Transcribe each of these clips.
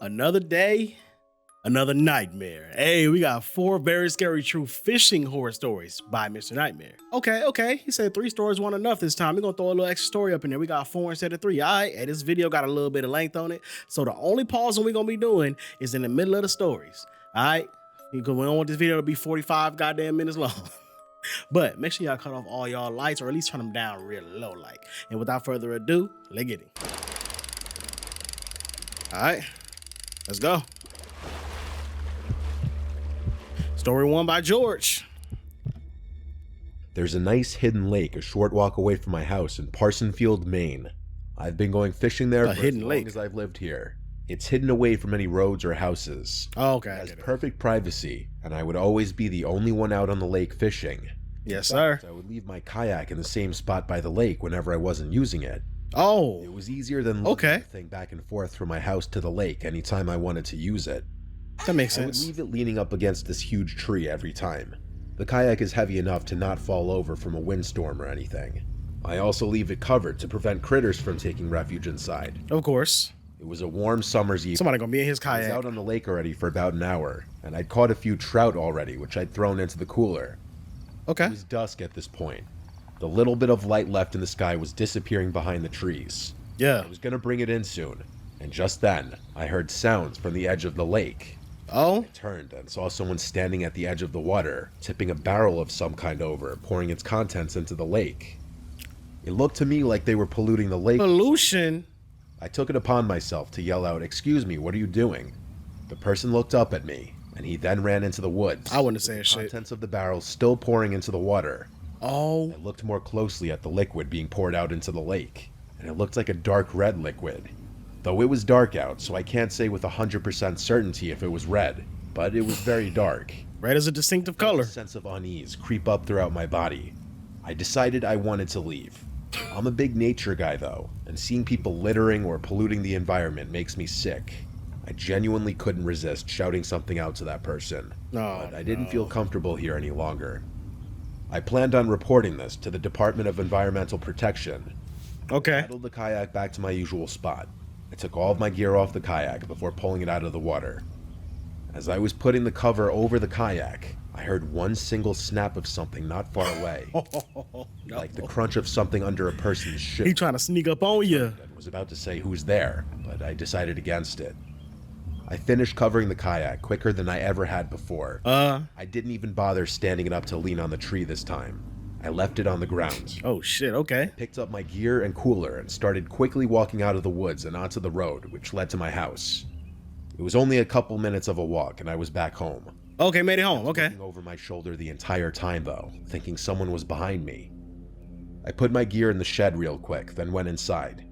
Another day, another nightmare. Hey, we got 4 very scary true fishing horror stories by Mr. Nightmare. Okay. He said 3 stories weren't enough this time. We're gonna throw a little extra story up in there. We got 4 instead of 3. All right, and this video got a little bit of length on it. So the only pausing we're gonna be doing is in the middle of the stories. All right, because we don't want this video to be 45 goddamn minutes long. But make sure y'all cut off all y'all lights, or at least turn them down real low like. And without further ado, let's get it. All right, let's go. Story 1 by George. There's a nice hidden lake a short walk away from my house in Parsonfield, Maine. I've been going fishing there for as long as I've lived here. It's hidden away from any roads or houses. Oh, okay. It has perfect privacy, and I would always be the only one out on the lake fishing. Yes, sir. I would leave my kayak in the same spot by the lake whenever I wasn't using it. Oh. It was easier than lugging the thing back and forth from my house to the lake anytime I wanted to use it. That makes sense. I would leave it leaning up against this huge tree every time. The kayak is heavy enough to not fall over from a windstorm or anything. I also leave it covered to prevent critters from taking refuge inside. Of course. It was a warm summer's evening. Somebody gonna be in his kayak. I was out on the lake already for about an hour, and I'd caught a few trout already, which I'd thrown into the cooler. Okay. It was dusk at this point. The little bit of light left in the sky was disappearing behind the trees. Yeah. I was gonna bring it in soon, and just then, I heard sounds from the edge of the lake. Oh? I turned and saw someone standing at the edge of the water, tipping a barrel of some kind over, pouring its contents into the lake. It looked to me like they were polluting the lake. Pollution? I took it upon myself to yell out, "Excuse me, what are you doing?" The person looked up at me, and he then ran into the woods. I wouldn't say shit. The contents of the barrel still pouring into the water. Oh. I looked more closely at the liquid being poured out into the lake, and it looked like a dark red liquid. Though it was dark out, so I can't say with 100% certainty if it was red, but it was very dark. Red is a distinctive color. A sense of unease creep up throughout my body. I decided I wanted to leave. I'm a big nature guy though, and seeing people littering or polluting the environment makes me sick. I genuinely couldn't resist shouting something out to that person, but I didn't feel comfortable here any longer. I planned on reporting this to the Department of Environmental Protection. Okay. I paddled the kayak back to my usual spot. I took all of my gear off the kayak before pulling it out of the water. As I was putting the cover over the kayak, I heard one single snap of something not far away. Like the crunch of something under a person's shoe. He trying to sneak up on you. I was about to say who's there, but I decided against it. I finished covering the kayak quicker than I ever had before. I didn't even bother standing it up to lean on the tree this time. I left it on the ground. Oh shit, okay. I picked up my gear and cooler and started quickly walking out of the woods and onto the road, which led to my house. It was only a couple minutes of a walk and I was back home. Okay, made it home, okay. Looking over my shoulder the entire time though, thinking someone was behind me. I put my gear in the shed real quick, then went inside.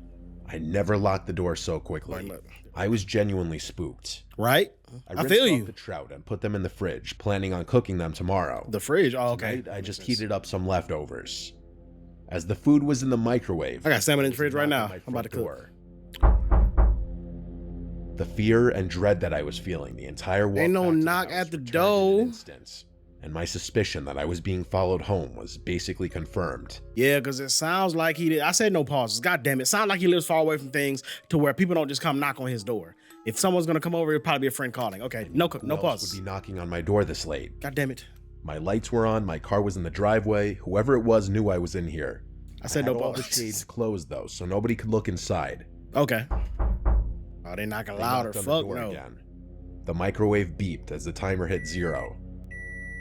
I never locked the door so quickly. I was genuinely spooked. Right? I feel you. The trout and put them in the fridge, planning on cooking them tomorrow. The fridge? Oh, okay. Tonight, I just heated up some leftovers. As the food was in the microwave, I got salmon in the fridge right now. I'm about to cook. The fear and dread that I was feeling the entire walk ain't no knock at the door. And my suspicion that I was being followed home was basically confirmed. Yeah, because it sounds like he did. I said no pauses. God damn it. It sounds like he lives far away from things to where people don't just come knock on his door. If someone's going to come over, it'll probably be a friend calling. Okay, no pauses. Would be knocking on my door this late. God damn it. My lights were on. My car was in the driveway. Whoever it was knew I was in here. I said no pauses. All the shades closed though, so nobody could look inside. Okay. Oh, they knocking louder. Fuck no. Again. The microwave beeped as the timer hit 0.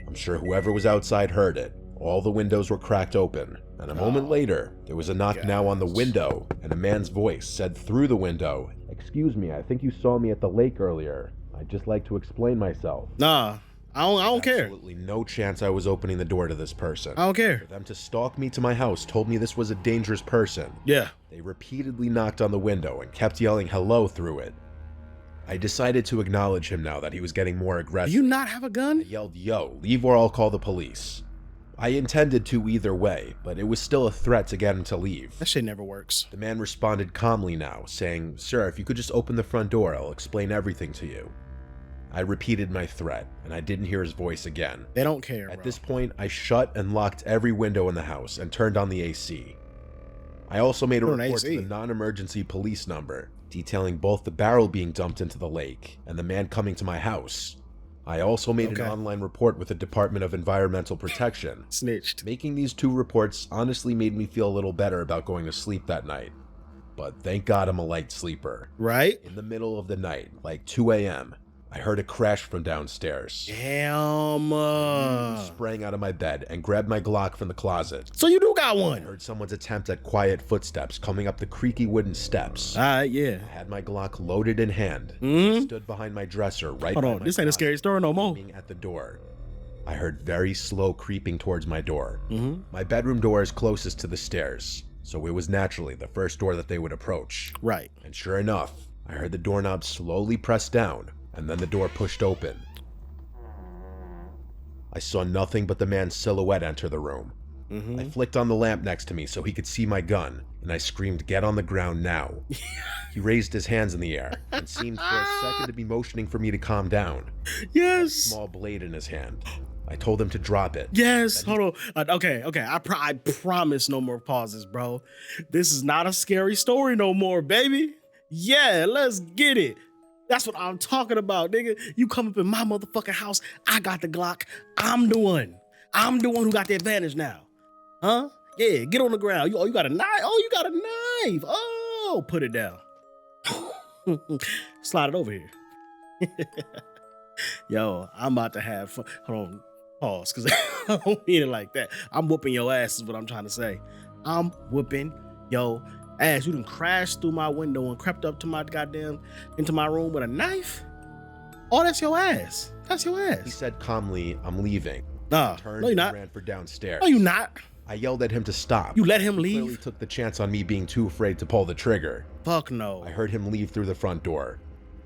I'm sure whoever was outside heard it. All the windows were cracked open, and a moment later, there was a knock now on the window, and a man's voice said through the window, "Excuse me, I think you saw me at the lake earlier. I'd just like to explain myself." Nah, I don't care. Absolutely no chance I was opening the door to this person. I don't care. For them to stalk me to my house told me this was a dangerous person. Yeah. They repeatedly knocked on the window and kept yelling hello through it. I decided to acknowledge him now that he was getting more aggressive. Do you not have a gun? I yelled, "Yo, leave or I'll call the police." I intended to either way, but it was still a threat to get him to leave. That shit never works. The man responded calmly now, saying, "Sir, if you could just open the front door, I'll explain everything to you." I repeated my threat, and I didn't hear his voice again. They don't care, At this point, I shut and locked every window in the house and turned on the AC. I also made a report to the non-emergency police number. detailing both the barrel being dumped into the lake and the man coming to my house. I also made an online report with the Department of Environmental Protection. Snitched. Making these 2 reports honestly made me feel a little better about going to sleep that night. But thank God I'm a light sleeper. Right? In the middle of the night, like 2 a.m., I heard a crash from downstairs. Damn. I sprang out of my bed and grabbed my Glock from the closet. So you do got I one. heard someone's attempt at quiet footsteps coming up the creaky wooden steps. All right, yeah. I had my Glock loaded in hand. Stood behind my dresser right Hold by on, my this ain't a scary story no more. aiming at the door. I heard very slow creeping towards my door. My bedroom door is closest to the stairs, so it was naturally the first door that they would approach. Right. And sure enough, I heard the doorknob slowly press down, and then the door pushed open. I saw nothing but the man's silhouette enter the room. I flicked on the lamp next to me so he could see my gun, and I screamed, "Get on the ground now." He raised his hands in the air and seemed for a second to be motioning for me to calm down. Yes. Small blade in his hand. I told him to drop it. Yes. Hold on. Okay. I promise no more pauses, bro. This is not a scary story no more, baby. Yeah, let's get it. That's what I'm talking about, nigga. You come up in my motherfucking house. I got the Glock. I'm the one who got the advantage now. Huh? Yeah, get on the ground. You got a knife? Oh, you got a knife. Oh, put it down. Slide it over here. Yo, I'm about to have fun. Hold on. Pause, because I don't mean it like that. I'm whooping your ass is what I'm trying to say. I'm whooping your ass. You done crashed through my window and crept up to my into my room with a knife? Oh, that's your ass. That's your ass. He said calmly, "I'm leaving." Nah, Turned no you're not. and ran for downstairs. No, you're not. I yelled at him to stop. You let him He clearly leave? took the chance on me being too afraid to pull the trigger. Fuck no. I heard him leave through the front door.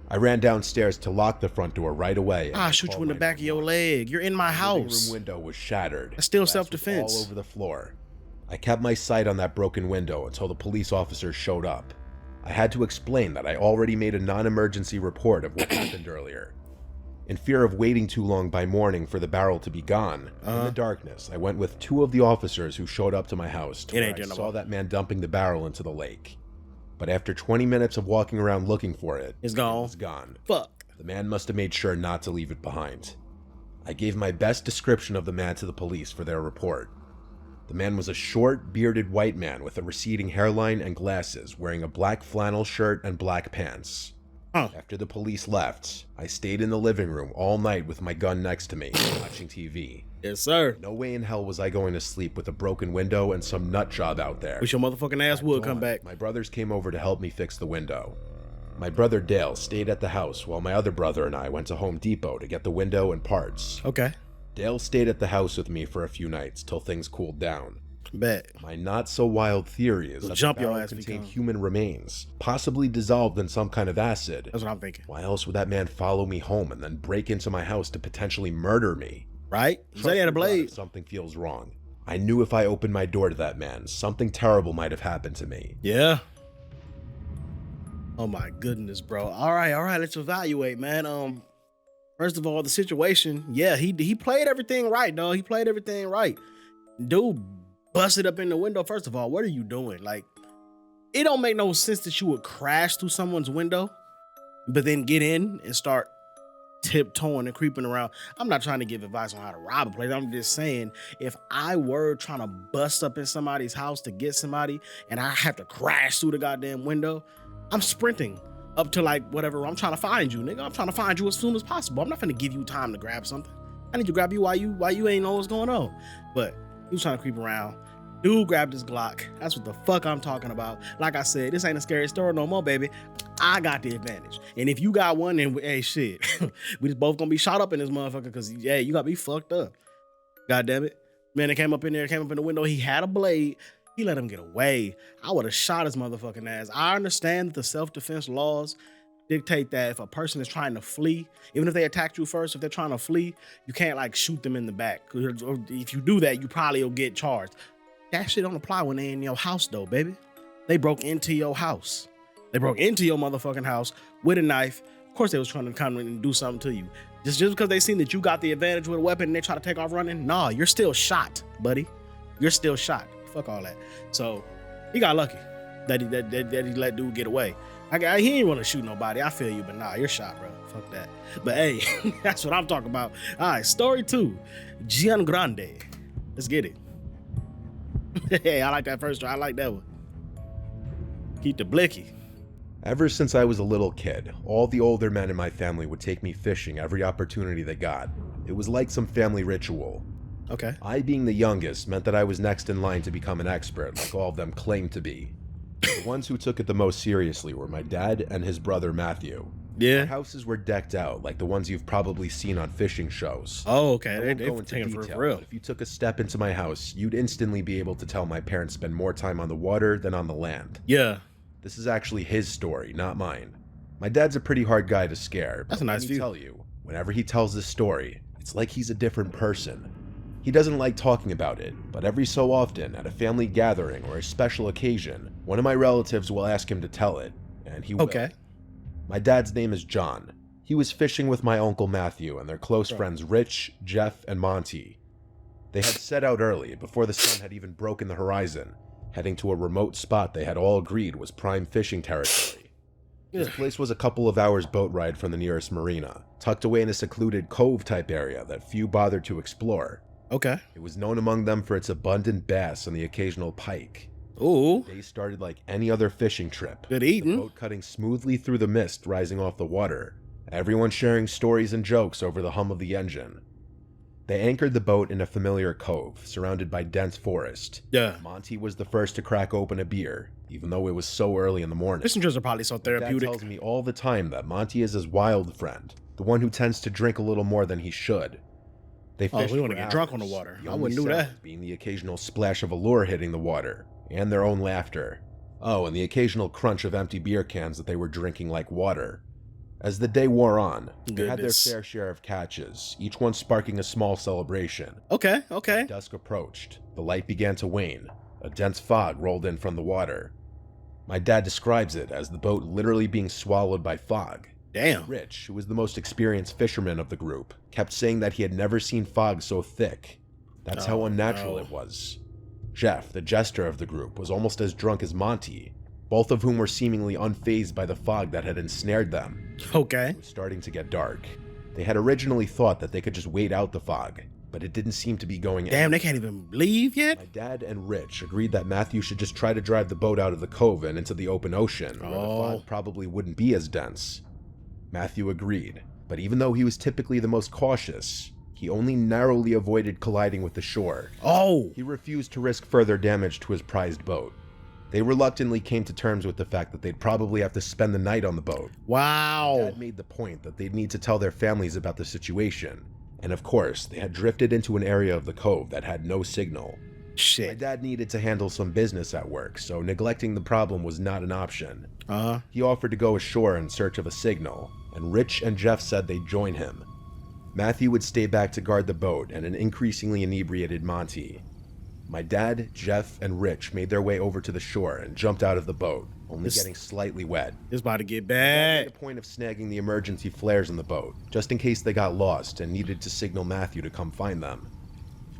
I ran downstairs to lock the front door right away. I'll shoot you in the back of your leg. You're in my The living house. room window was shattered. That's still Glass was self-defense. all over the floor. I kept my sight on that broken window until the police officers showed up. I had to explain that I already made a non-emergency report of what happened earlier. In fear of waiting too long by morning for the barrel to be gone, in the darkness, I went with 2 of the officers who showed up to my house to where I saw that man dumping the barrel into the lake. But after 20 minutes of walking around looking for it, It's gone. it was gone. Fuck. The man must have made sure not to leave it behind. I gave my best description of the man to the police for their report. The man was a short, bearded white man with a receding hairline and glasses, wearing a black flannel shirt and black pants. After the police left, I stayed in the living room all night with my gun next to me, watching TV. Yes, sir. No way in hell was I going to sleep with a broken window and some nut job out there. Wish your motherfucking ass would come back. My brothers came over to help me fix the window. My brother Dale stayed at the house while my other brother and I went to Home Depot to get the window and parts. Okay. Dale stayed at the house with me for a few nights till things cooled down. Bet. My not-so-wild theory is that jump the your barrel ass if you contained come. human remains, possibly dissolved in some kind of acid. That's what I'm thinking. Why else would that man follow me home and then break into my house to potentially murder me? Right? You said he had a Trust me, blade. if something feels wrong. I knew if I opened my door to that man, something terrible might have happened to me. Yeah. Oh my goodness, bro. All right. Let's evaluate, man. First of all, the situation. Yeah, he played everything right, dog. He played everything right. Dude busted up in the window. First of all, what are you doing? Like, it don't make no sense that you would crash through someone's window, but then get in and start tiptoeing and creeping around. I'm not trying to give advice on how to rob a place. I'm just saying, if I were trying to bust up in somebody's house to get somebody and I have to crash through the goddamn window, I'm sprinting up to like whatever. I'm trying to find you, nigga. I'm trying to find you as soon as possible. I'm not gonna give you time to grab something. I need to grab you while you ain't know what's going on. But he was trying to creep around. Dude grabbed his Glock. That's what the fuck I'm talking about. Like I said, this ain't a scary story no more, baby. I got the advantage. And if you got one, then hey, shit, we just both gonna be shot up in this motherfucker because, yeah, you gotta be fucked up. God damn it. Man, they came up in the window. He had a blade. He let him get away. I would have shot his motherfucking ass. I understand that the self-defense laws dictate that if a person is trying to flee, even if they attacked you first, if they're trying to flee, you can't like shoot them in the back. Or if you do that, you probably will get charged. That shit don't apply when they in your house though, baby. They broke into your house. They broke into your motherfucking house with a knife. Of course they was trying to come in and do something to you. Just because they seen that you got the advantage with a weapon and they try to take off running, nah, you're still shot, buddy. You're still shot. Fuck all that. So he got lucky that he let dude get away. Like He ain't want to shoot nobody. I feel you, but nah, you're shot, bro. Fuck that. But hey, that's what I'm talking about. All right, story 2, Gian Grande. Let's get it. Hey, I like that first try. I like that one. Keep the blicky. Ever since I was a little kid, all the older men in my family would take me fishing every opportunity they got. It was like some family ritual. Okay. I, being the youngest, meant that I was next in line to become an expert, like all of them claimed to be. The ones who took it the most seriously were my dad and his brother Matthew. Yeah. Our houses were decked out, like the ones you've probably seen on fishing shows. Oh, okay. They're They're taking it for real. If you took a step into my house, you'd instantly be able to tell my parents spend more time on the water than on the land. Yeah. This is actually his story, not mine. My dad's a pretty hard guy to scare. That's a nice view. Let me tell you, whenever he tells this story, it's like he's a different person. He doesn't like talking about it, but every so often, at a family gathering or a special occasion, one of my relatives will ask him to tell it, and he will. Okay. My dad's name is John. He was fishing with my uncle Matthew and their close friends Rich, Jeff, and Monty. They had set out early, before the sun had even broken the horizon, heading to a remote spot they had all agreed was prime fishing territory. This place was a couple of hours boat ride from the nearest marina, tucked away in a secluded cove-type area that few bothered to explore. Okay. It was known among them for its abundant bass and the occasional pike. Ooh. They started like any other fishing trip. Good eating. The boat cutting smoothly through the mist rising off the water, everyone sharing stories and jokes over the hum of the engine. They anchored the boat in a familiar cove, surrounded by dense forest. Yeah. Monty was the first to crack open a beer, even though it was so early in the morning. Fishing trips are probably so therapeutic. Dad tells me all the time that Monty is his wild friend, the one who tends to drink a little more than he should. They fished we want to for get drunk on hours, the water. the I only wouldn't do sound that. being the occasional splash of a lure hitting the water, and their own laughter. Oh, and the occasional crunch of empty beer cans that they were drinking like water. As the day wore on, they had their fair share of catches, each one sparking a small celebration. Okay, okay. As dusk approached, the light began to wane. A dense fog rolled in from the water. My dad describes it as the boat literally being swallowed by fog. Damn. Rich, who was the most experienced fisherman of the group, kept saying that he had never seen fog so thick. That's how unnatural it was. Jeff, the jester of the group, was almost as drunk as Monty, both of whom were seemingly unfazed by the fog that had ensnared them. Okay. It was starting to get dark. They had originally thought that they could just wait out the fog, but it didn't seem to be going Damn, they can't even leave yet? My dad and Rich agreed that Matthew should just try to drive the boat out of the cove and into the open ocean, where the fog probably wouldn't be as dense. Matthew agreed, but even though he was typically the most cautious, he only narrowly avoided colliding with the shore. He refused to risk further damage to his prized boat. They reluctantly came to terms with the fact that they'd probably have to spend the night on the boat. Wow. Dad made the point that they'd need to tell their families about the situation, and of course, they had drifted into an area of the cove that had no signal. Shit. My dad needed to handle some business at work, so neglecting the problem was not an option. He offered to go ashore in search of a signal, and Rich and Jeff said they'd join him. Matthew would stay back to guard the boat and an increasingly inebriated Monty. My dad, Jeff, and Rich made their way over to the shore and jumped out of the boat, only getting slightly wet. It's about to get They bad. made a point of snagging the emergency flares in the boat, just in case they got lost and needed to signal Matthew to come find them.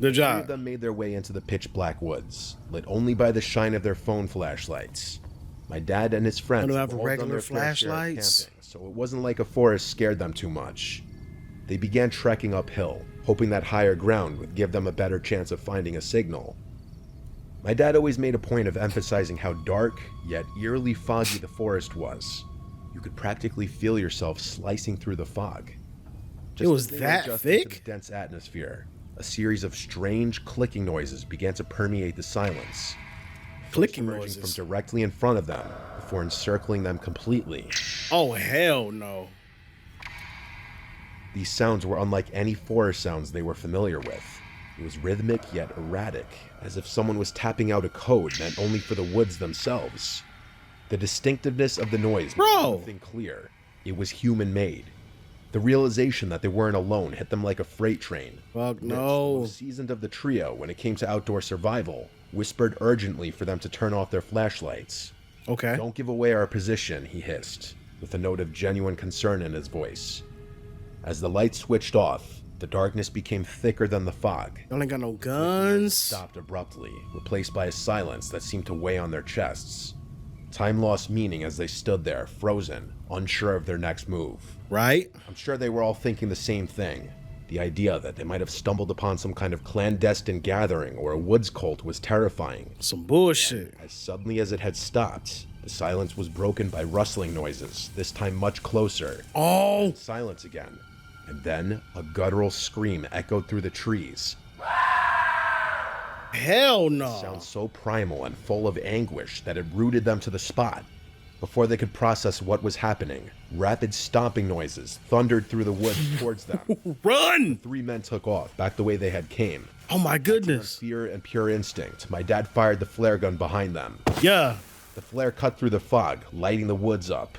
Good Three of job. them made their way into the pitch black woods, lit only by the shine of their phone flashlights. My dad and his friends don't have had all done regular their fair share of flashlights? camping, so it wasn't like a forest scared them too much. They began trekking uphill, hoping that higher ground would give them a better chance of finding a signal. My dad always made a point of emphasizing how dark, yet eerily foggy the forest was. You could practically feel yourself slicing through the fog. It was as they were that adjusting to thick? the dense atmosphere, a series of strange clicking noises began to permeate the silence. Clicking Emerging noises. from directly in front of them before encircling them completely. Oh, hell no. These sounds were unlike any forest sounds they were familiar with. It was rhythmic yet erratic, as if someone was tapping out a code meant only for the woods themselves. The distinctiveness of the noise made everything clear. It was human-made. The realization that they weren't alone hit them like a freight train. Fuck Rich, the no. most seasoned of the trio when it came to outdoor survival, whispered urgently for them to turn off their flashlights. Okay. Don't give away our position, he hissed, with a note of genuine concern in his voice. As the lights switched off, the darkness became thicker than the fog. Y'all ain't got no guns. Stopped abruptly, replaced by a silence that seemed to weigh on their chests. Time lost meaning as they stood there, frozen, unsure of their next move. Right? I'm sure they were all thinking the same thing. The idea that they might have stumbled upon some kind of clandestine gathering or a woods cult was terrifying. Some bullshit. As suddenly as it had stopped, the silence was broken by rustling noises, this time much closer. Oh! Silence again. And then a guttural scream echoed through the trees. Hell no. It sounds so primal and full of anguish that it rooted them to the spot. Before they could process what was happening, rapid stomping noises thundered through the woods towards them. Run! 3 men took off, back the way they had came. Oh my goodness. Fear and pure instinct, my dad fired the flare gun behind them. Yeah. The flare cut through the fog, lighting the woods up.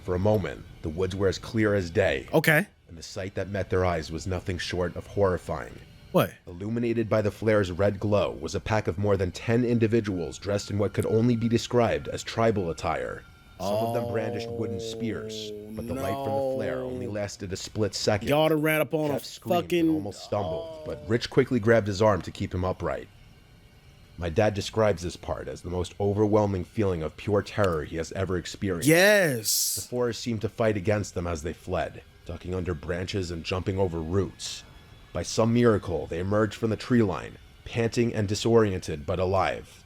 For a moment, the woods were as clear as day. Okay. And the sight that met their eyes was nothing short of horrifying. What? Illuminated by the flare's red glow was a pack of more than 10 individuals dressed in what could only be described as tribal attire. Some of them brandished wooden spears, but the light from the flare only lasted a split second. Y'all done ran up on Jeff a screamed fucking... and almost stumbled, but Rich quickly grabbed his arm to keep him upright. My dad describes this part as the most overwhelming feeling of pure terror he has ever experienced. The Yes. forest seemed to fight against them as they fled, ducking under branches and jumping over roots. By some miracle, they emerged from the tree line, panting and disoriented but alive.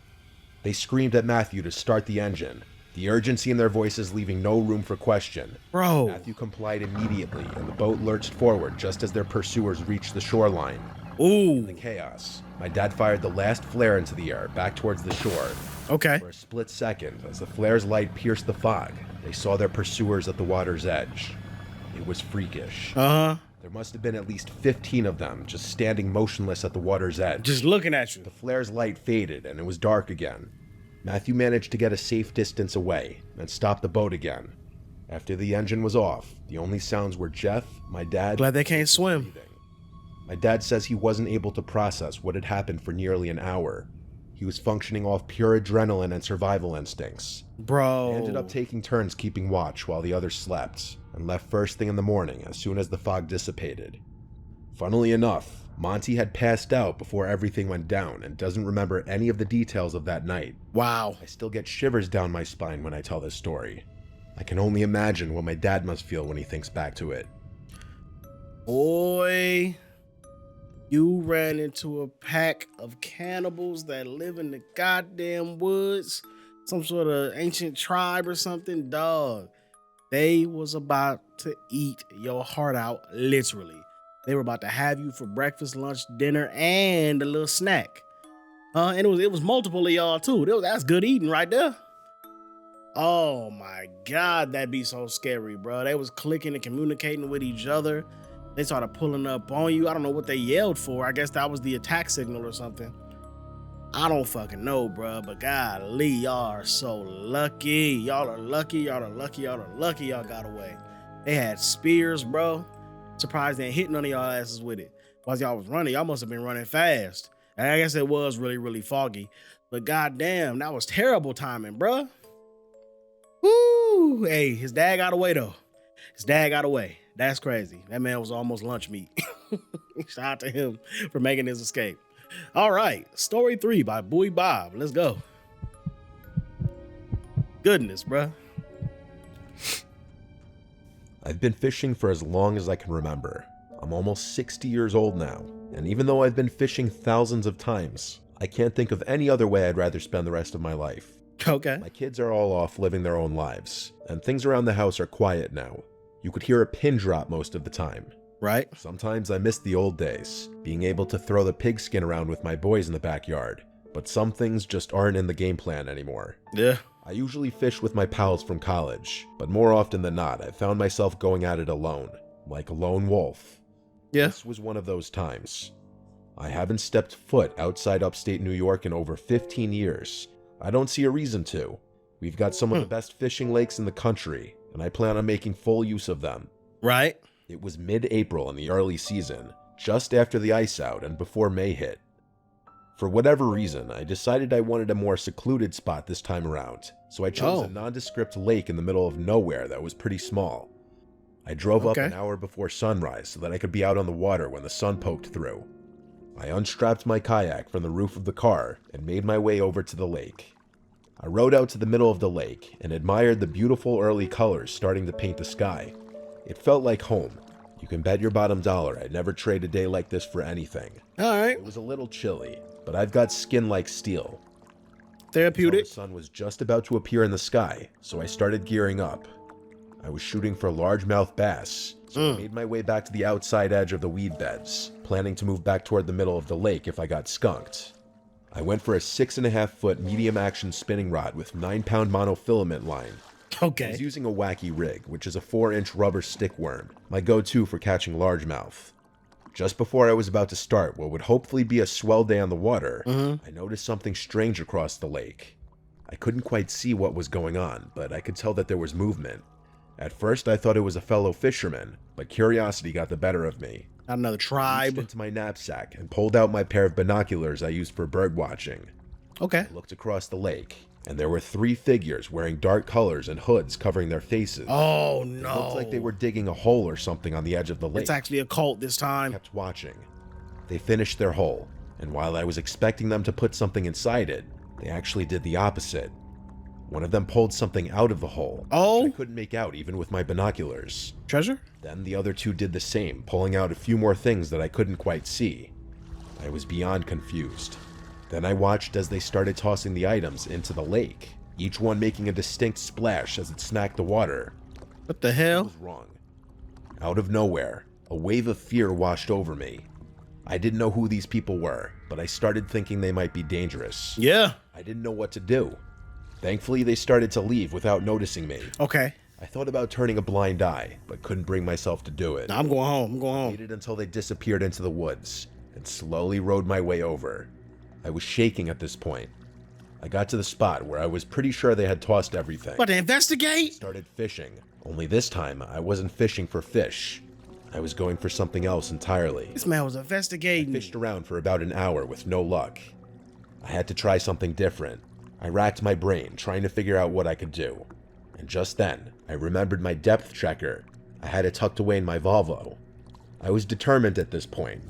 They screamed at Matthew to start the engine, the urgency in their voices leaving no room for question. Bro. Matthew complied immediately, and the boat lurched forward just as their pursuers reached the shoreline. Ooh. In the chaos, my dad fired the last flare into the air, back towards the shore. Okay. For a split second, as the flare's light pierced the fog, they saw their pursuers at the water's edge. It was freakish. Uh-huh. There must have been at least 15 of them, just standing motionless at the water's edge. Just looking at you. The flare's light faded, and it was dark again. Matthew managed to get a safe distance away, and stop the boat again. After the engine was off, the only sounds were Jeff, my dad... Glad they can't swim. breathing. My dad says he wasn't able to process what had happened for nearly an hour. He was functioning off pure adrenaline and survival instincts. Bro. They ended up taking turns keeping watch while the others slept, and left first thing in the morning as soon as the fog dissipated. Funnily enough, Monty had passed out before everything went down and doesn't remember any of the details of that night. Wow. I still get shivers down my spine when I tell this story. I can only imagine what my dad must feel when he thinks back to it. Boy, you ran into a pack of cannibals that live in the goddamn woods. Some sort of ancient tribe or something. Dog, they was about to eat your heart out, literally. They were about to have you for breakfast, lunch, dinner, and a little snack. And it was multiple of y'all too. That's good eating right there. Oh my God, that'd be so scary, bro. They was clicking and communicating with each other. They started pulling up on you. I don't know what they yelled for. I guess that was the attack signal or something. I don't fucking know, bro. But golly, y'all are so lucky. Y'all are lucky. Y'all are lucky. Y'all are lucky. Y'all got away. They had spears, bro. Surprised they ain't hit none of y'all asses with it. While y'all was running, y'all must have been running fast. And I guess it was really, really foggy. But goddamn, that was terrible timing, bro. Woo! Hey, his dad got away though. His dad got away. That's crazy. That man was almost lunch meat. Shout out to him for making his escape. All right, story 3 by Boy Bob. Let's go. Goodness, bro. I've been fishing for as long as I can remember. I'm almost 60 years old now, and even though I've been fishing thousands of times, I can't think of any other way I'd rather spend the rest of my life. Okay. My kids are all off living their own lives, and things around the house are quiet now. You could hear a pin drop most of the time. Right. Sometimes I miss the old days, being able to throw the pigskin around with my boys in the backyard, but some things just aren't in the game plan anymore. Yeah. I usually fish with my pals from college, but more often than not, I've found myself going at it alone, like a lone wolf. Yeah. This was one of those times. I haven't stepped foot outside upstate New York in over 15 years. I don't see a reason to. We've got some of the best fishing lakes in the country, and I plan on making full use of them. Right. It was mid-April in the early season, just after the ice out and before May hit. For whatever reason, I decided I wanted a more secluded spot this time around, so I chose a nondescript lake in the middle of nowhere that was pretty small. I drove up an hour before sunrise so that I could be out on the water when the sun poked through. I unstrapped my kayak from the roof of the car and made my way over to the lake. I rode out to the middle of the lake and admired the beautiful early colors starting to paint the sky. It felt like home. You can bet your bottom dollar I'd never trade a day like this for anything. All right. It was a little chilly, but I've got skin like steel. Therapeutic. The sun was just about to appear in the sky, so I started gearing up. I was shooting for largemouth bass, so I made my way back to the outside edge of the weed beds, planning to move back toward the middle of the lake if I got skunked. I went for a 6.5-foot medium action spinning rod with 9-pound monofilament line. I was Okay. using a wacky rig, which is a 4-inch rubber stick worm, my go-to for catching largemouth. Just before I was about to start what would hopefully be a swell day on the water, I noticed something strange across the lake. I couldn't quite see what was going on, but I could tell that there was movement. At first, I thought it was a fellow fisherman, but curiosity got the better of me. Not another I reached tribe. into my knapsack and pulled out my pair of binoculars I used for bird watching. Okay. I looked across the lake, and there were 3 figures wearing dark colors and hoods covering their faces. Oh It no. looked like they were digging a hole or something on the edge of the lake. It's actually a cult this I time. kept watching. They finished their hole, and while I was expecting them to put something inside it, they actually did the opposite. One of them pulled something out of the hole. Oh. I couldn't make out even with my binoculars. Treasure? Then the other 2 did the same, pulling out a few more things that I couldn't quite see. I was beyond confused. Then I watched as they started tossing the items into the lake, each one making a distinct splash as it smacked the water. What the I hell? was wrong. Out of nowhere, a wave of fear washed over me. I didn't know who these people were, but I started thinking they might be dangerous. Yeah. I didn't know what to do. Thankfully, they started to leave without noticing me. Okay. I thought about turning a blind eye, but couldn't bring myself to do it. Nah, I'm going home. I'm going I home. waited until they disappeared into the woods, and slowly rode my way over. I was shaking at this point. I got to the spot where I was pretty sure they had tossed everything. What, to investigate? Started fishing. Only this time, I wasn't fishing for fish. I was going for something else entirely. This man was I investigating. fished around for about an hour with no luck. I had to try something different. I racked my brain, trying to figure out what I could do. And just then, I remembered my depth checker. I had it tucked away in my Volvo. I was determined at this point.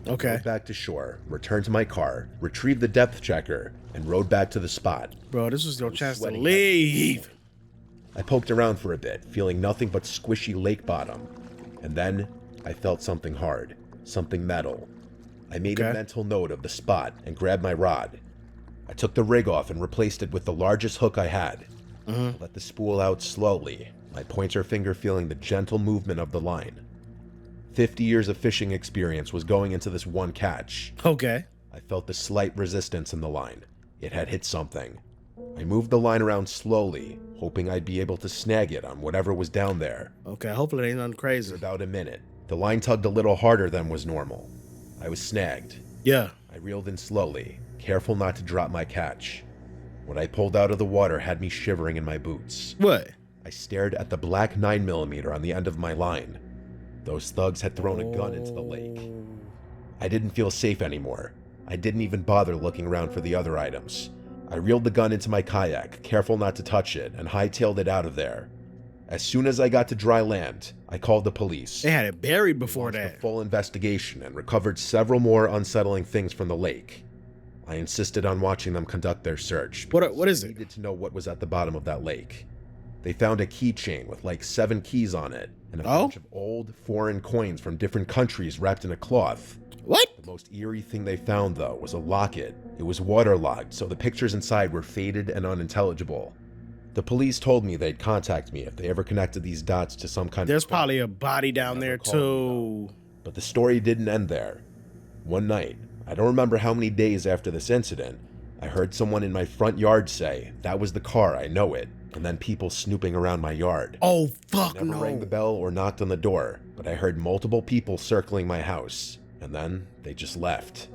Okay. Went back to shore, returned to my car, retrieved the depth checker, and rode back to the spot. Bro, this was your chance to sweating leave. I poked around for a bit, feeling nothing but squishy lake bottom. And then, I felt something hard, something metal. I made a Okay. mental note of the spot and grabbed my rod. I took the rig off and replaced it with the largest hook I had. I let the spool out slowly, my pointer finger feeling the gentle movement of the line. 50 years of fishing experience was going into this one catch. Okay. I felt the slight resistance in the line. It had hit something. I moved the line around slowly, hoping I'd be able to snag it on whatever was down there. Okay. Hopefully it ain't nothing For crazy. about a minute, the line tugged a little harder than was normal. I was snagged. Yeah. I reeled in slowly, careful not to drop my catch. What I pulled out of the water had me shivering in my boots. What? I stared at the black 9mm on the end of my line. Those thugs had thrown a gun into the lake. I didn't feel safe anymore. I didn't even bother looking around for the other items. I reeled the gun into my kayak, careful not to touch it, and hightailed it out of there. As soon as I got to dry land, I called the police. They had it buried before Launched that. a full investigation and recovered several more unsettling things from the lake. I insisted on watching them conduct their search. What is I it? needed to know what was at the bottom of that lake. They found a keychain with like 7 keys on it and a bunch of old foreign coins from different countries wrapped in a cloth. What? The most eerie thing they found, though, was a locket. It was waterlogged, so the pictures inside were faded and unintelligible. The police told me they'd contact me if they ever connected these dots to some kind There's of... probably a body down there too. But the story didn't end there. One night, I don't remember how many days after this incident, I heard someone in my front yard say, "That was the car, I know it," and then people snooping around my yard. Oh fuck I never rang the no. bell or knocked on the door, but I heard multiple people circling my house, and then they just left.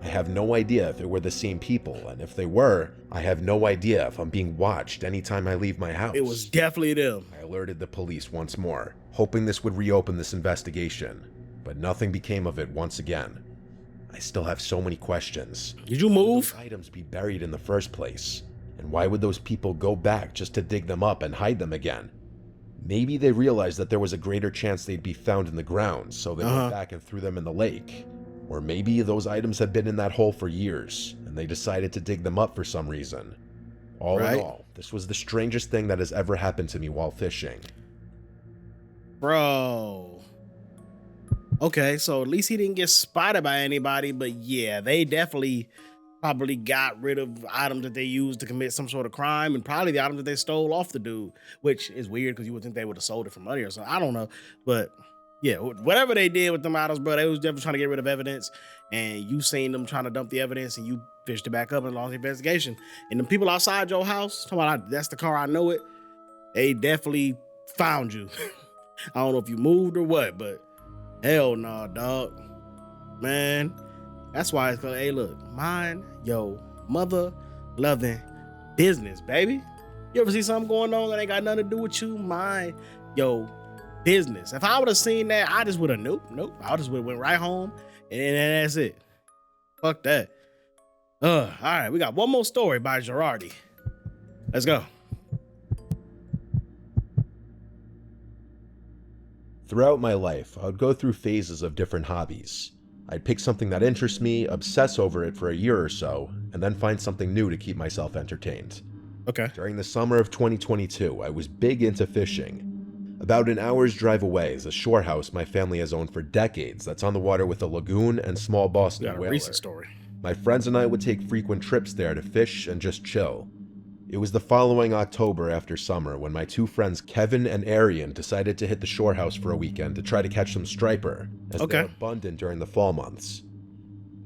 I have no idea if it were the same people, and if they were, I have no idea if I'm being watched anytime I leave my house. It was definitely them. I alerted the police once more, hoping this would reopen this investigation, but nothing became of it once again. I still have so many questions. Did you Why would move? those items be buried in the first place? And why would those people go back just to dig them up and hide them again? Maybe they realized that there was a greater chance they'd be found in the ground, so they went back and threw them in the lake. Or maybe those items had been in that hole for years, and they decided to dig them up for some reason. All in Right. all, this was the strangest thing that has ever happened to me while fishing. Bro. Okay, so at least he didn't get spotted by anybody, but yeah, they definitely probably got rid of items that they used to commit some sort of crime, and probably the items that they stole off the dude, which is weird because you would think they would have sold it for money or something. I don't know, but yeah, whatever they did with them items, bro, they was definitely trying to get rid of evidence, and you seen them trying to dump the evidence, and you fished it back up and lost the investigation. And the people outside your house, talking about that's the car, I know it. They definitely found you. I don't know if you moved or what, but hell no, dog. Man, that's why it's called, hey, look, mind yo mother loving business, baby. You ever see something going on that ain't got nothing to do with you? Mind yo business. If I would have seen that, I just would have nope. I just would have went right home and that's it. Fuck that. All right, we got one more story by Girardi. Let's go. Throughout my life, I would go through phases of different hobbies. I'd pick something that interests me, obsess over it for a year or so, and then find something new to keep myself entertained. Okay. During the summer of 2022, I was big into fishing. About an hour's drive away is a shore house my family has owned for decades that's on the water with a lagoon and small We Boston got a whaler. recent story. My friends and I would take frequent trips there to fish and just chill. It was the following October after summer when my two friends Kevin and Arian decided to hit the shore house for a weekend to try to catch some striper, as they're abundant during the fall months.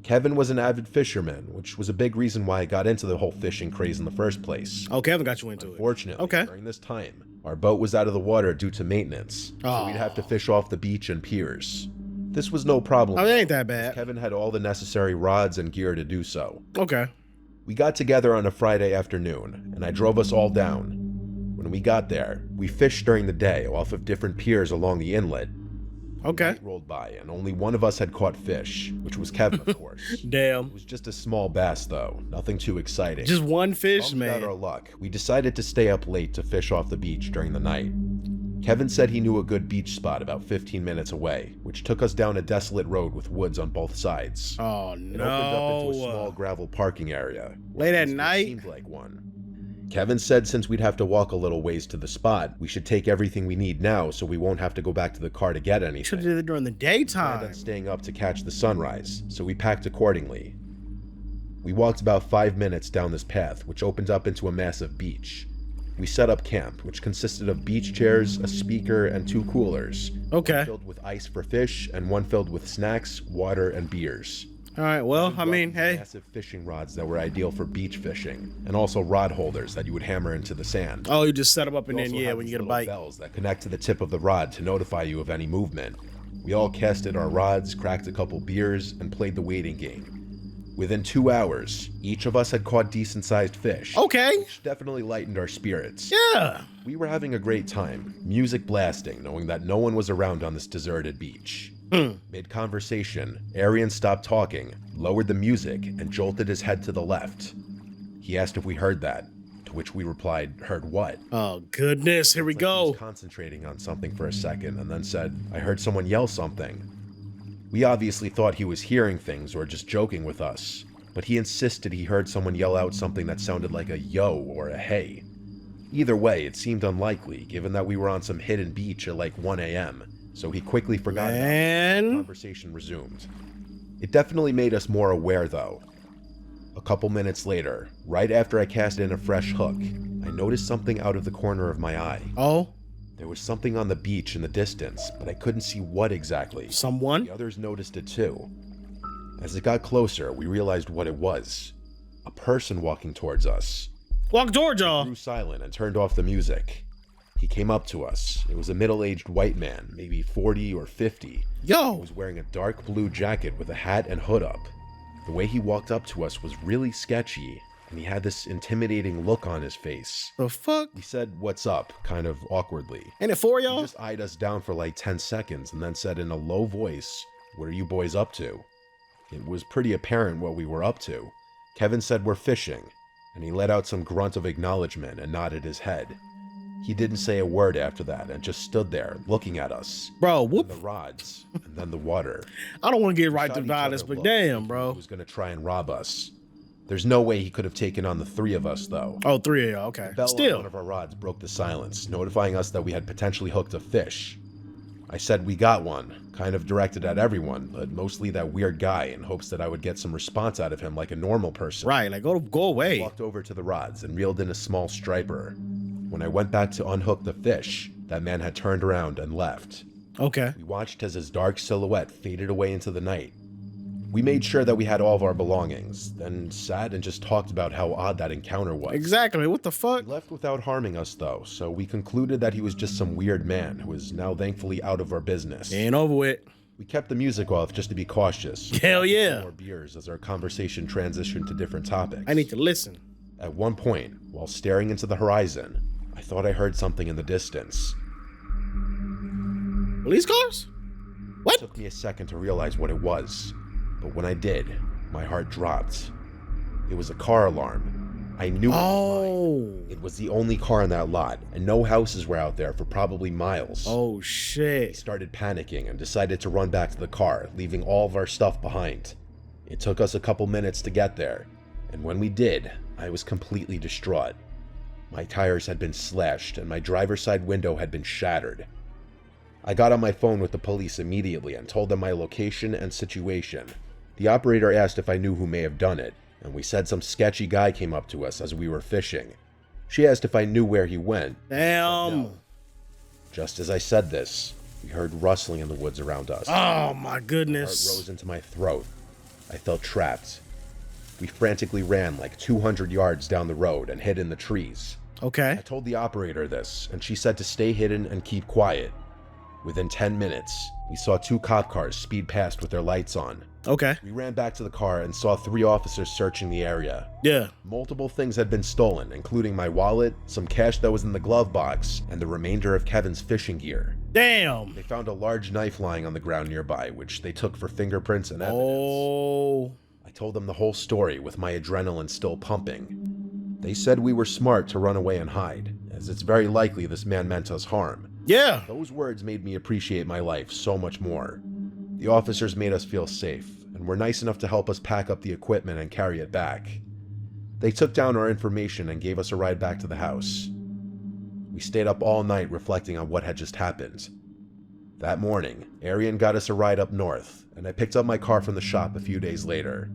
Kevin was an avid fisherman, which was a big reason why I got into the whole fishing craze in the first place. Oh, Kevin got you into it. Unfortunately, during this time, our boat was out of the water due to maintenance, so we'd have to fish off the beach and piers. This was no problem. Oh, it ain't that bad. Kevin had all the necessary rods and gear to do so. Okay. We got together on a Friday afternoon, and I drove us all down. When we got there, we fished during the day off of different piers along the inlet. Okay. Night rolled by, and only one of us had caught fish, which was Kevin, of course. Damn. It was just a small bass, though. Nothing too exciting. Just one fish, Bummed out man. our luck, we decided to stay up late to fish off the beach during the night. Kevin said he knew a good beach spot about 15 minutes away, which took us down a desolate road with woods on both sides. Oh, It no. opened up into a small gravel parking area. Late at It night? seemed like one. Kevin said since we'd have to walk a little ways to the spot, we should take everything we need now so we won't have to go back to the car to get anything. Should have did it during the We planned daytime. on staying up to catch the sunrise, so we packed accordingly. We walked about 5 minutes down this path, which opened up into a massive beach. We set up camp, which consisted of beach chairs, a speaker, and 2 coolers. Okay. One filled with ice for fish, and one filled with snacks, water, and beers. All right. Well, I We mean, brought these hey. massive fishing rods that were ideal for beach fishing, and also rod holders that you would hammer into the sand. Oh, you just set them up and We then, also yeah, have when you these get a little bite. bells that connect to the tip of the rod to notify you of any movement. We all casted our rods, cracked a couple beers, and played the waiting game. Within 2 hours, each of us had caught decent-sized fish. Okay. Which definitely lightened our spirits. Yeah. We were having a great time, music blasting, knowing that no one was around on this deserted beach. Mid-conversation, Arian stopped talking, lowered the music, and jolted his head to the left. He asked if we heard that, to which we replied, "Heard what?" Oh, goodness. Here we It's like he go. was concentrating on something for a second and then said, "I heard someone yell something." We obviously thought he was hearing things or just joking with us, but he insisted he heard someone yell out something that sounded like a yo or a hey. Either way, it seemed unlikely, given that we were on some hidden beach at like 1 a.m., so he quickly forgot about it. Man. Conversation resumed. It definitely made us more aware, though. A couple minutes later, right after I cast in a fresh hook, I noticed something out of the corner of my eye. Oh, There was something on the beach in the distance, but I couldn't see what exactly. someone? The others noticed it too. As it got closer, we realized what it was. A person walking towards us. Walk towards y'all. Grew silent and turned off the music. He came up to us. It was a middle-aged white man, maybe 40 or 50. He Yo. was wearing a dark blue jacket with a hat and hood up. The way he walked up to us was really sketchy, and he had this intimidating look on his face. The fuck? He said, "What's up?" kind of awkwardly. Ain't it for He y'all? just eyed us down for like 10 seconds and then said in a low voice, "What are you boys up to?" It was pretty apparent what we were up to. Kevin said we're fishing, and he let out some grunt of acknowledgement and nodded his head. He didn't say a word after that and just stood there looking at us. Bro, And whoop. the rods, and then the water. I don't want to get We right shot to each violence, other but looks, damn, thinking bro. He was going to try and rob us. There's no way he could have taken on the 3 of us, though. Oh, 3 of y'all, okay. The bell on Still. one of our rods broke the silence, notifying us that we had potentially hooked a fish. I said we got one, kind of directed at everyone, but mostly that weird guy in hopes that I would get some response out of him like a normal person. Right, like go away. I walked over to the rods and reeled in a small striper. When I went back to unhook the fish, that man had turned around and left. Okay. We watched as his dark silhouette faded away into the night. We made sure that we had all of our belongings, then sat and just talked about how odd that encounter was. Exactly, what the fuck? He left without harming us, though, so we concluded that he was just some weird man who is now thankfully out of our business. Ain't over with. We kept the music off just to be cautious. Hell yeah. More beers as our conversation transitioned to different topics. I need to listen. At one point, while staring into the horizon, I thought I heard something in the distance. Police cars? What? It took me a second to realize what it was, but when I did, my heart dropped. It was a car alarm. I knew it was mine. It was the only car in that lot, and no houses were out there for probably miles. Oh We shit. started panicking and decided to run back to the car, leaving all of our stuff behind. It took us a couple minutes to get there, and when we did, I was completely distraught. My tires had been slashed, and my driver's side window had been shattered. I got on my phone with the police immediately and told them my location and situation. The operator asked if I knew who may have done it, and we said some sketchy guy came up to us as we were fishing. She asked if I knew where he went. Damn. No. Just as I said this, we heard rustling in the woods around us. Oh my My heart goodness. rose into my throat. I felt trapped. We frantically ran like 200 yards down the road and hid in the trees. Okay. I told the operator this, and she said to stay hidden and keep quiet. Within 10 minutes, we saw 2 cop cars speed past with their lights on. Okay. We ran back to the car and saw 3 officers searching the area. Yeah. Multiple things had been stolen, including my wallet, some cash that was in the glove box, and the remainder of Kevin's fishing gear. Damn. They found a large knife lying on the ground nearby, which they took for fingerprints and evidence. Oh. I told them the whole story with my adrenaline still pumping. They said we were smart to run away and hide, as it's very likely this man meant us harm. Yeah. Those words made me appreciate my life so much more. The officers made us feel safe, and were nice enough to help us pack up the equipment and carry it back. They took down our information and gave us a ride back to the house. We stayed up all night reflecting on what had just happened. That morning, Arian got us a ride up north, and I picked up my car from the shop a few days later.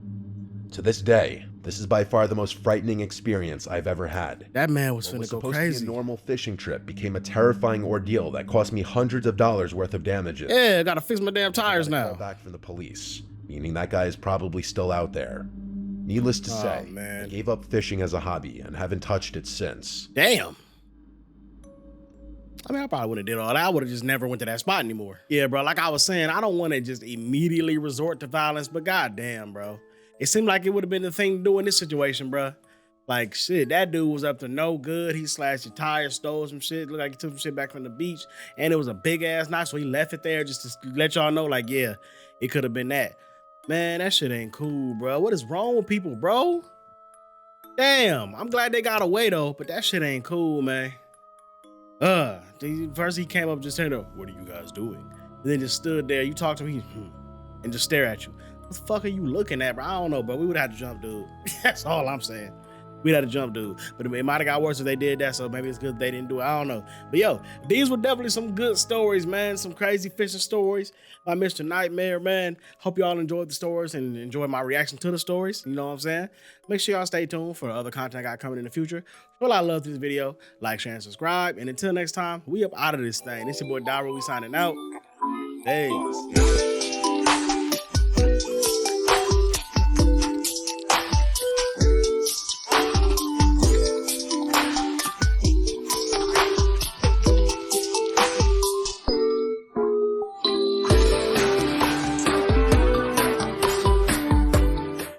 To this day, this is by far the most frightening experience I've ever had. That man was What was finna go supposed crazy. to be a normal fishing trip became a terrifying ordeal that cost me hundreds of dollars worth of damages. Yeah, I gotta fix my damn tires I got a now. call back from the police, meaning that guy is probably still out there. Needless to say, man. I gave up fishing as a hobby and haven't touched it since. Damn. I mean, I probably wouldn't have did all that. I would have just never went to that spot anymore. Yeah, bro. Like I was saying, I don't want to just immediately resort to violence, but goddamn, bro. It seemed like it would have been the thing to do in this situation, bro. Like, shit, that dude was up to no good. He slashed your tires, stole some shit. Looked like he took some shit back from the beach. And it was a big-ass knife, so he left it there just to let y'all know, like, yeah, it could have been that. Man, that shit ain't cool, bro. What is wrong with people, bro? Damn. I'm glad they got away, though, but that shit ain't cool, man. First he came up just saying, what are you guys doing? And then just stood there. You talk to him, and just stare at you. What the fuck are you looking at, bro? I don't know, bro. We would have to jump, dude. That's all I'm saying. We'd have to jump, dude. But it might have got worse if they did that, so maybe it's good they didn't do it. I don't know. But yo, these were definitely some good stories, man. Some crazy fishing stories by Mr. Nightmare, man. Hope y'all enjoyed the stories and enjoyed my reaction to the stories. You know what I'm saying? Make sure y'all stay tuned for other content I got coming in the future. Well, I love this video. Like, share, and subscribe. And until next time, we up out of this thing. It's your boy Dairu. We signing out. Peace.